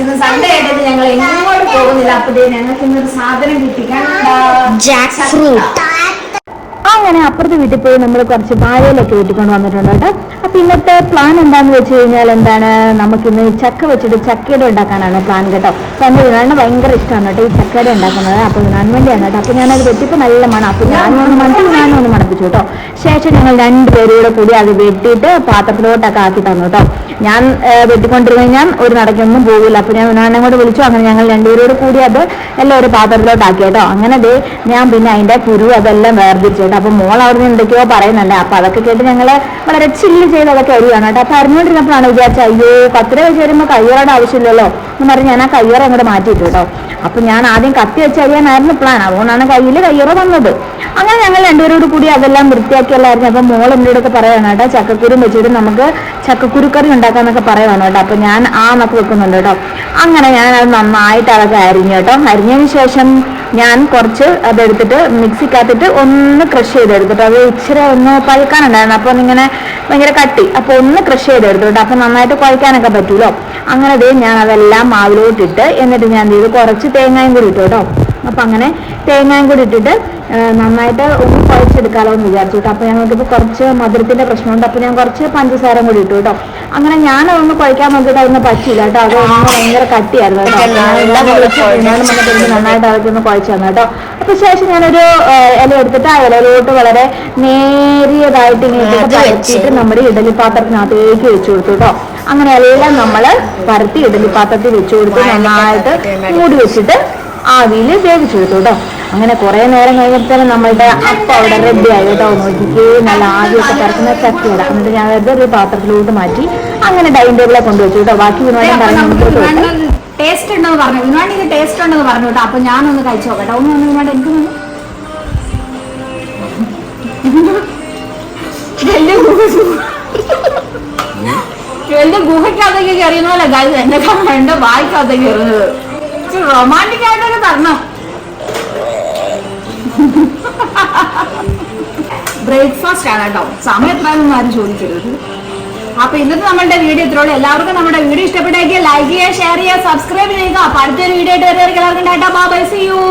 ഇന്ന് സൺഡേ ആയിട്ട് ഞങ്ങൾ എങ്ങോട്ട് പോകുന്നില്ല. അപ്പോഴേ ഞങ്ങൾക്ക് ഇന്നൊരു സാധനം കിട്ടിക്കാൻ ജാക്ക് ഫ്രൂട്ട്. അങ്ങനെ അപ്പുറത്തെ വീട്ടിൽ പോയി നമ്മൾ കുറച്ച് വാഴയിലൊക്കെ വെട്ടിക്കൊണ്ട് വന്നിട്ടുണ്ട് കേട്ടോ. അപ്പൊ ഇന്നത്തെ പ്ലാൻ എന്താന്ന് വെച്ച് കഴിഞ്ഞാൽ എന്താണ്, നമുക്കിന്ന് ചക്ക വെച്ചിട്ട് ചക്കയുടെ ഉണ്ടാക്കാനാണ് പ്ലാൻ കേട്ടോ. അപ്പൊ എൻ്റെ വിനാടിന് ഭയങ്കര ഇഷ്ടമാണ് കേട്ടോ ഈ ചക്കയുടെ ഉണ്ടാക്കുന്നത്. അപ്പൊ വിനാൻ വേണ്ടിയാണ് കേട്ടോ. അപ്പൊ ഞാനത് വെട്ടിപ്പോൾ നല്ല മണം. അപ്പൊ ഞാനൊന്ന് മണത്തി വിനാനൊന്ന് മണപ്പിച്ചു കേട്ടോ. ശേഷം ഞങ്ങൾ രണ്ടുപേരും കൂടി അത് വെട്ടിയിട്ട് പാത്രത്തിലോട്ടൊക്കെ ആക്കി തന്നു കേട്ടോ. ഞാൻ വെട്ടിക്കൊണ്ടിരുന്നു കഴിഞ്ഞാൽ ഒരു നടക്കൊന്നും പോകില്ല. അപ്പൊ ഞാൻ വിനാനെ കൂടെ വിളിച്ചു. അങ്ങനെ ഞങ്ങൾ രണ്ടുപേരോട് കൂടി അത് എല്ലാം ഒരു പാത്രത്തിലോട്ടാക്കി കേട്ടോ. അങ്ങനെ ഞാൻ പിന്നെ അതിന്റെ കുരു അതെല്ലാം വേർതിരിച്ചു കേട്ടോ. അപ്പൊ മോൾ അവിടെ നിന്ന് എന്തൊക്കെയോ പറയുന്നുണ്ട്. അപ്പൊ അതൊക്കെ കേട്ട് ഞങ്ങള് വളരെ ചില്ല് ചെയ്ത് അതൊക്കെ അരിയാണ് കേട്ടോ. അപ്പൊ അറിഞ്ഞുകൊണ്ടിരുന്നപ്പോഴാണ് വിചാരിച്ചത്, അയ്യോ കത്തിര വെച്ച് വരുമ്പോൾ കയ്യറയുടെ ആവശ്യമില്ലല്ലോ എന്ന് പറഞ്ഞ് ഞാൻ ആ കയ്യറ അങ്ങോട്ട് മാറ്റിയിട്ടു കേട്ടോ. അപ്പൊ ഞാൻ ആദ്യം കത്തി വെച്ച് അരിയാനായിരുന്നു പ്ലാൻ. അതുകൊണ്ടാണ് കയ്യറ വന്നത്. അങ്ങനെ ഞങ്ങൾ രണ്ടുപേരോട് കൂടി അതെല്ലാം വൃത്തിയാക്കിയല്ലായിരുന്നു. അപ്പൊ മോൾ എന്നോടൊക്കെ പറയുകയാണ് കേട്ടോ, ചക്കക്കുരും വെച്ചിട്ട് നമുക്ക് ചക്കക്കുരുക്കറി ഉണ്ടാക്കാന്നൊക്കെ പറയുവാണ് കേട്ടോ. അപ്പൊ ഞാൻ എന്നൊക്കെ വെക്കുന്നുണ്ട് കേട്ടോ. അങ്ങനെ ഞാൻ അത് നന്നായിട്ട് അതൊക്കെ അരിഞ്ഞു കേട്ടോ. അരിഞ്ഞതിന് ശേഷം ഞാൻ കുറച്ച് അതെടുത്തിട്ട് മിക്സിക്കകത്തിട്ട് ഒന്ന് ക്രഷ് ചെയ്തെടുത്തിട്ട്, അത് ഇച്ചിരി ഒന്ന് പഴുക്കാനുണ്ടായിരുന്നു. അപ്പൊ ഇങ്ങനെ ഭയങ്കര കട്ടി. അപ്പൊ ഒന്ന് ക്രഷ് ചെയ്തെടുത്തിട്ട് അപ്പൊ നന്നായിട്ട് കുഴക്കാനൊക്കെ പറ്റൂലോ. അങ്ങനെ ഞാൻ അതെല്ലാം മാവിലോട്ടിട്ട് എന്നിട്ട് ഞാൻ ചെയ്ത് കുറച്ച് തേങ്ങയും കൂടി ഇട്ടു കേട്ടോ. അപ്പൊ അങ്ങനെ തേങ്ങയും കൂടി ഇട്ടിട്ട് നന്നായിട്ട് ഒന്ന് കുഴച്ചെടുക്കാമല്ലോ എന്ന് വിചാരിച്ചു കേട്ടോ. അപ്പൊ ഞങ്ങൾക്കിപ്പോൾ കുറച്ച് മധുരത്തിന്റെ പ്രശ്നമുണ്ട്. അപ്പൊ ഞാൻ കുറച്ച് പഞ്ചസാര കൂടി ഇട്ടു കേട്ടോ. അങ്ങനെ ഞാൻ ഒന്ന് കുഴക്കാൻ നോക്കിയിട്ട് അതൊന്നും പറ്റില്ല കേട്ടോ. അത് ഭയങ്കര കട്ടിയായിരുന്നു കേട്ടോ. നന്നായിട്ട് അതൊക്കെ ഒന്ന് കുഴച്ചു തന്നു കേട്ടോ. അപ്പൊ ശേഷം ഞാനൊരു ഇല എടുത്തിട്ട് ആ ഇലയിലോട്ട് വളരെ നേരിയതായിട്ട് ഇങ്ങനെ പരത്തിയിട്ട് നമ്മുടെ ഇഡലി പാത്രത്തിനകത്തേക്ക് വെച്ചു കൊടുത്തു കേട്ടോ. അങ്ങനെ എല്ലാം നമ്മള് പരത്തി ഇഡലി പാത്രത്തിൽ വെച്ചു കൊടുത്ത് നന്നായിട്ട് മൂടി വെച്ചിട്ട് ആവിയിൽ വേവിച്ചെടുത്തു കേട്ടോ. അങ്ങനെ കുറെ നേരം കഴിഞ്ഞപ്പോഴത്തേനും നമ്മളുടെ അപ്പം അവിടെ റെഡി ആയി കേട്ടോ. നോക്കിക്കേ നല്ല ആദ്യമൊക്കെ പരക്കുന്ന ചക്കയുടെ. എന്നിട്ട് ഞാൻ ഒരു പാത്രത്തിലോട്ട് മാറ്റി അങ്ങനെ ഡൈനിങ് ടേബിളെ കൊണ്ടുവച്ചു കേട്ടോ. ബാക്കി ടേസ്റ്റ് ഉണ്ടെന്ന് പറഞ്ഞു. വിനാടി ഇത് ടേസ്റ്റ് ഉണ്ടെന്ന് പറഞ്ഞു കേട്ടോ. അപ്പൊ ഞാനൊന്ന് കഴിച്ചു നോക്കട്ടെ. ഒന്ന് വിനാട് എനിക്ക് വലിയ ഗുഹയ്ക്കകത്തേക്ക് കയറിയുന്ന പോലെ ഗൈസ് എന്റെ എന്റെ വായിക്കകത്തേക്ക് കയറുന്നത്. റൊമാൻറ്റിക് ആയിട്ടൊക്കെ തരണം. ബ്രേക്ക്ഫാസ്റ്റ് ആണ് കേട്ടോ. സമയം എത്രയാണെന്ന് ആരും ചോദിക്കരുത്. അപ്പൊ ഇന്നത്തെ നമ്മളുടെ വീഡിയോ ഇത്രയുള്ളൂ. എല്ലാവർക്കും നമ്മുടെ വീഡിയോ ഇഷ്ടപ്പെട്ടെങ്കിൽ ലൈക്ക് ചെയ്യുക, ഷെയർ ചെയ്യുക, സബ്സ്ക്രൈബ് ചെയ്യുക. അപ്പൊ അടുത്തൊരു വീഡിയോ ആയിട്ട് വരുന്നവർക്ക് എല്ലാവർക്കും ടാറ്റാ ബൈ, സീ യു.